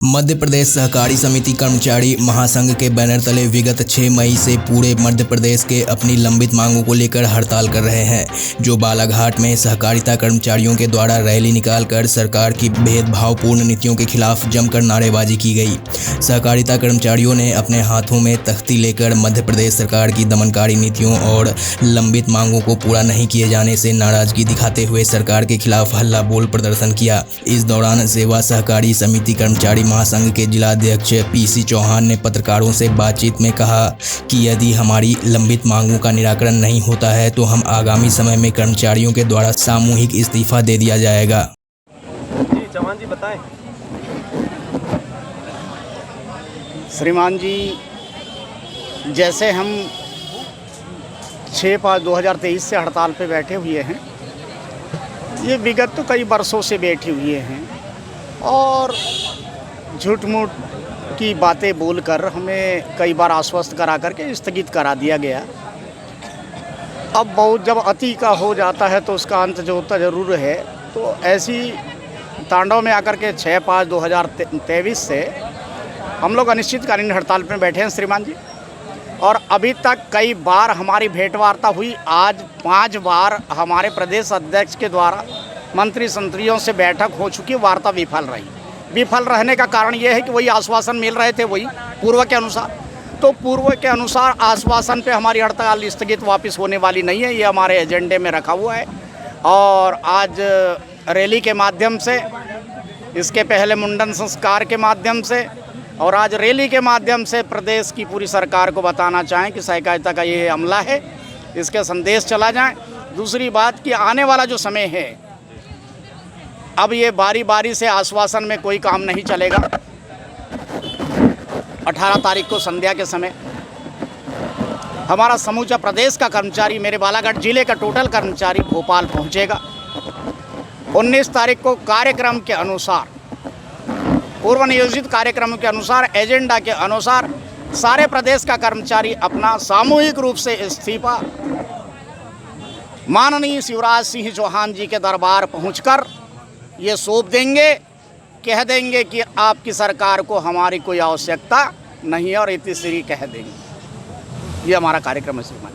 मध्य प्रदेश सहकारी समिति कर्मचारी महासंघ के बैनर तले विगत 6 मई से पूरे मध्य प्रदेश के अपनी लंबित मांगों को लेकर हड़ताल कर रहे हैं। जो बालाघाट में सहकारिता कर्मचारियों के द्वारा रैली निकालकर सरकार की भेदभावपूर्ण नीतियों के खिलाफ जमकर नारेबाजी की गई। सहकारिता कर्मचारियों ने अपने हाथों में तख्ती लेकर मध्य प्रदेश सरकार की दमनकारी नीतियों और लंबित मांगों को पूरा नहीं किए जाने से नाराजगी दिखाते हुए सरकार के खिलाफ हल्ला बोल प्रदर्शन किया। इस दौरान सेवा सहकारी समिति कर्मचारी महासंघ के जिलाध्यक्ष पीसी चौहान ने पत्रकारों से बातचीत में कहा कि यदि हमारी लंबित मांगों का निराकरण नहीं होता है तो हम आगामी समय में कर्मचारियों के द्वारा सामूहिक इस्तीफा दे दिया जाएगा। जी चौहान जी बताएं। श्रीमान जी, जैसे हम 6/5/2023 से हड़ताल पे बैठे हुए हैं, ये विगत तो कई वर्षों से बैठे हुए हैं और झूठ मूठ की बातें बोलकर हमें कई बार आश्वस्त करा करके स्थगित करा दिया गया। अब बहुत जब अति का हो जाता है तो उसका अंत जो होता ज़रूर है। तो ऐसी तांडव में आकर के 6/5/2023 से हम लोग अनिश्चितकालीन हड़ताल पर बैठे हैं श्रीमान जी, और अभी तक कई बार हमारी भेंटवार्ता हुई। आज 5 बार हमारे प्रदेश अध्यक्ष के द्वारा मंत्री संतरियों से बैठक हो चुकी, वार्ता विफल रही। विफल रहने का कारण ये है कि वही आश्वासन मिल रहे थे, वही पूर्व के अनुसार। तो पूर्व के अनुसार आश्वासन पे हमारी हड़ताल स्थगित वापस होने वाली नहीं है, ये हमारे एजेंडे में रखा हुआ है। और आज रैली के माध्यम से, इसके पहले मुंडन संस्कार के माध्यम से और आज रैली के माध्यम से प्रदेश की पूरी सरकार को बताना चाहें कि सहकारिता का ये अमला है, इसके संदेश चला जाए। दूसरी बात कि आने वाला जो समय है, अब ये बारी बारी से आश्वासन में कोई काम नहीं चलेगा। 18 तारीख को संध्या के समय हमारा समूचा प्रदेश का कर्मचारी, मेरे बालाघाट जिले का टोटल कर्मचारी भोपाल पहुंचेगा। 19 तारीख को कार्यक्रम के अनुसार, पूर्व नियोजित कार्यक्रम के अनुसार, एजेंडा के अनुसार सारे प्रदेश का कर्मचारी अपना सामूहिक रूप से इस्तीफा माननीय शिवराज सिंह चौहान जी के दरबार पहुंचकर ये सौंप देंगे। कह देंगे कि आपकी सरकार को हमारी कोई आवश्यकता नहीं है और इतिश्री कह देंगे। ये हमारा कार्यक्रम है श्रीमान।